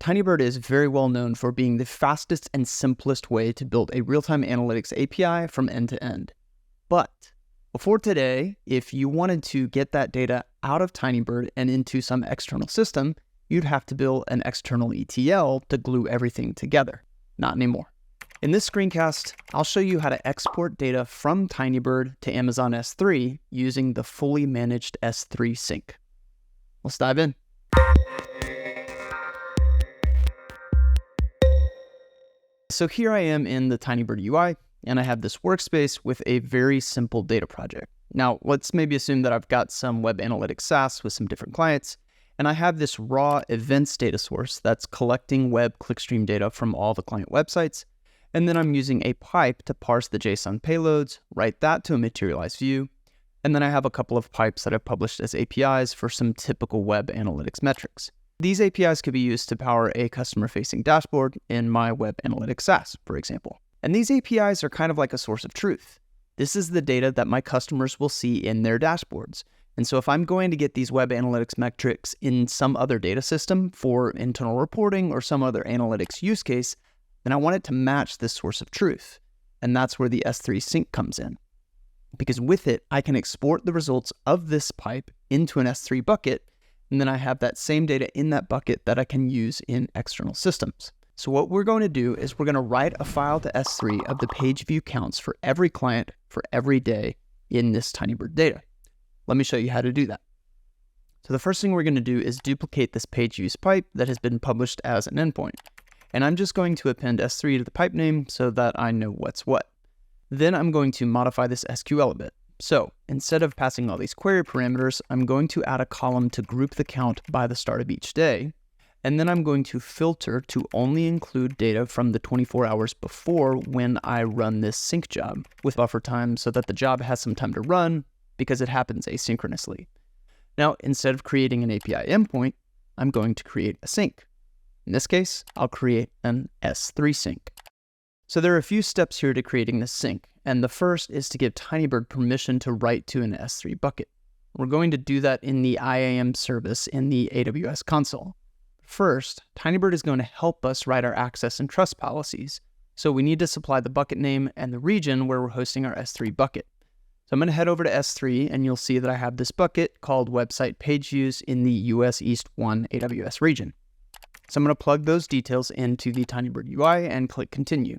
Tinybird is very well known for being the fastest and simplest way to build a real-time analytics API from end to end. But before today, if you wanted to get that data out of Tinybird and into some external system, you'd have to build an external ETL to glue everything together. Not anymore. In this screencast, I'll show you how to export data from Tinybird to Amazon S3 using the fully managed S3 sync. Let's dive in. So here I am in the Tinybird UI, and I have this workspace with a very simple data project. Now, let's maybe assume that I've got some web analytics SaaS with some different clients, and I have this raw events data source that's collecting web clickstream data from all the client websites. And then I'm using a pipe to parse the JSON payloads, write that to a materialized view. And then I have a couple of pipes that I've published as APIs for some typical web analytics metrics. These APIs could be used to power a customer-facing dashboard in my web analytics SaaS, for example. And these APIs are kind of like a source of truth. This is the data that my customers will see in their dashboards. And so if I'm going to get these web analytics metrics in some other data system for internal reporting or some other analytics use case, then I want it to match this source of truth. And that's where the S3 sync comes in. Because with it, I can export the results of this pipe into an S3 bucket, and then I have that same data in that bucket that I can use in external systems. So what we're going to do is we're going to write a file to S3 of the page view counts for every client for every day in this Tinybird data. Let me show you how to do that. So the first thing we're going to do is duplicate this page views pipe that has been published as an endpoint. And I'm just going to append S3 to the pipe name so that I know what's what. Then I'm going to modify this SQL a bit. So instead of passing all these query parameters, I'm going to add a column to group the count by the start of each day. And then I'm going to filter to only include data from the 24 hours before when I run this sync job with buffer time so that the job has some time to run because it happens asynchronously. Now, instead of creating an API endpoint, I'm going to create a sync. In this case, I'll create an S3 sync. So there are a few steps here to creating this sync, and the first is to give Tinybird permission to write to an S3 bucket. We're going to do that in the IAM service in the AWS console. First, Tinybird is going to help us write our access and trust policies, so we need to supply the bucket name and the region where we're hosting our S3 bucket. So I'm going to head over to S3, and you'll see that I have this bucket called Website Page Views in the US East 1 AWS region. So I'm going to plug those details into the Tinybird UI and click Continue.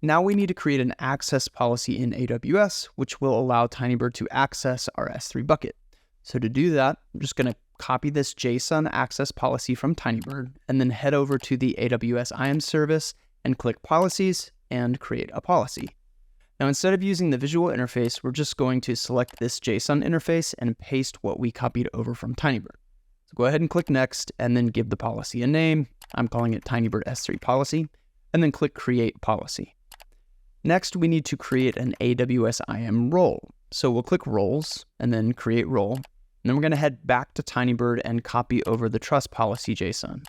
Now we need to create an access policy in AWS, which will allow Tinybird to access our S3 bucket. So to do that, I'm just going to copy this JSON access policy from Tinybird and then head over to the AWS IAM service and click Policies and create a policy. Now instead of using the visual interface, we're just going to select this JSON interface and paste what we copied over from Tinybird. So go ahead and click Next, and then give the policy a name. I'm calling it Tinybird S3 policy, and then click Create Policy. Next, we need to create an AWS IAM role. So we'll click Roles, and then Create Role. And then we're going to head back to Tinybird and copy over the trust policy JSON.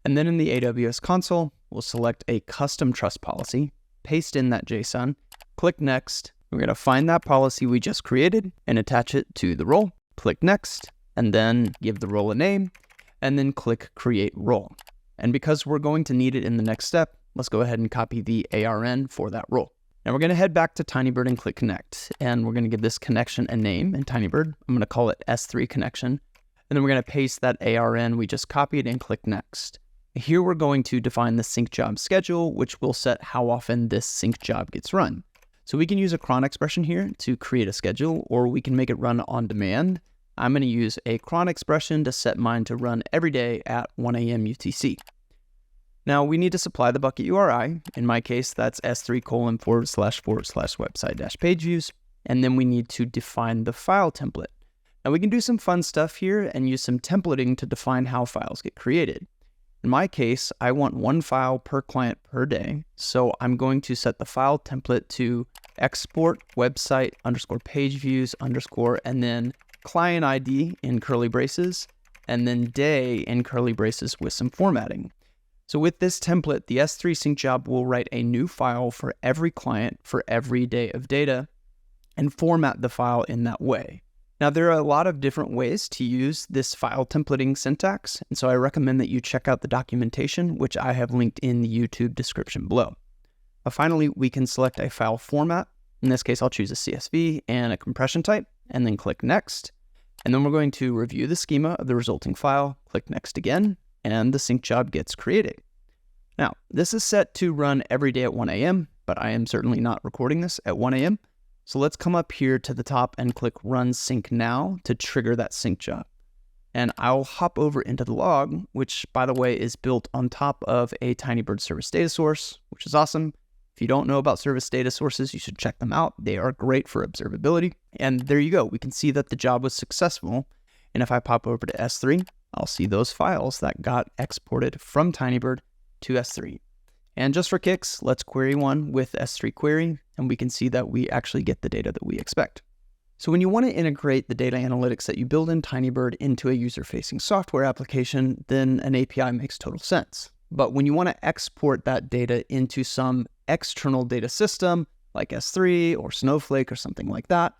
And then in the AWS console, we'll select a custom trust policy, paste in that JSON, click Next. We're going to find that policy we just created and attach it to the role. Click Next, and then give the role a name, and then click Create Role. And because we're going to need it in the next step, let's go ahead and copy the ARN for that role. Now we're going to head back to Tinybird and click Connect, and we're going to give this connection a name in Tinybird. I'm going to call it S3 Connection, and then we're going to paste that ARN we just copied and click Next. Here we're going to define the sync job schedule, which will set how often this sync job gets run. So we can use a cron expression here to create a schedule, or we can make it run on demand. I'm going to use a cron expression to set mine to run every day at 1 a.m. UTC. Now we need to supply the bucket URI. In my case, that's S3://website-pageviews. And then we need to define the file template. Now we can do some fun stuff here and use some templating to define how files get created. In my case, I want one file per client per day. So I'm going to set the file template to export website_pageviews_ and then client ID in curly braces, and then day in curly braces with some formatting. So with this template, the S3 sync job will write a new file for every client for every day of data and format the file in that way. Now, there are a lot of different ways to use this file templating syntax, and so I recommend that you check out the documentation, which I have linked in the YouTube description below. Finally, we can select a file format. In this case, I'll choose a CSV and a compression type, and then click Next. And then we're going to review the schema of the resulting file, click Next again, and the sync job gets created. Now, this is set to run every day at 1 a.m., but I am certainly not recording this at 1 a.m. So let's come up here to the top and click Run Sync Now to trigger that sync job. And I'll hop over into the log, which, by the way, is built on top of a Tinybird service data source, which is awesome. If you don't know about service data sources, you should check them out. They are great for observability. And there you go. We can see that the job was successful. And if I pop over to S3, I'll see those files that got exported from Tinybird to S3. And just for kicks, let's query one with S3 query, and we can see that we actually get the data that we expect. So when you want to integrate the data analytics that you build in Tinybird into a user-facing software application, then an API makes total sense. But when you want to export that data into some external data system like S3 or Snowflake or something like that,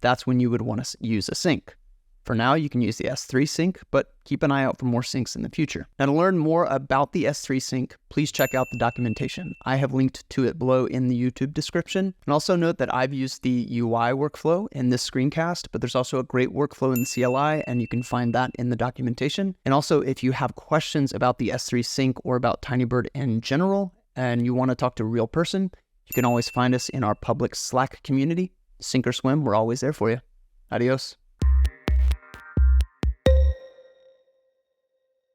that's when you would want to use a sync. For now, you can use the S3 sync, but keep an eye out for more syncs in the future. Now, to learn more about the S3 sync, please check out the documentation. I have linked to it below in the YouTube description. And also note that I've used the UI workflow in this screencast, but there's also a great workflow in the CLI, and you can find that in the documentation. And also, if you have questions about the S3 sync or about Tinybird in general, and you want to talk to a real person, you can always find us in our public Slack community. Sink or swim, we're always there for you. Adios.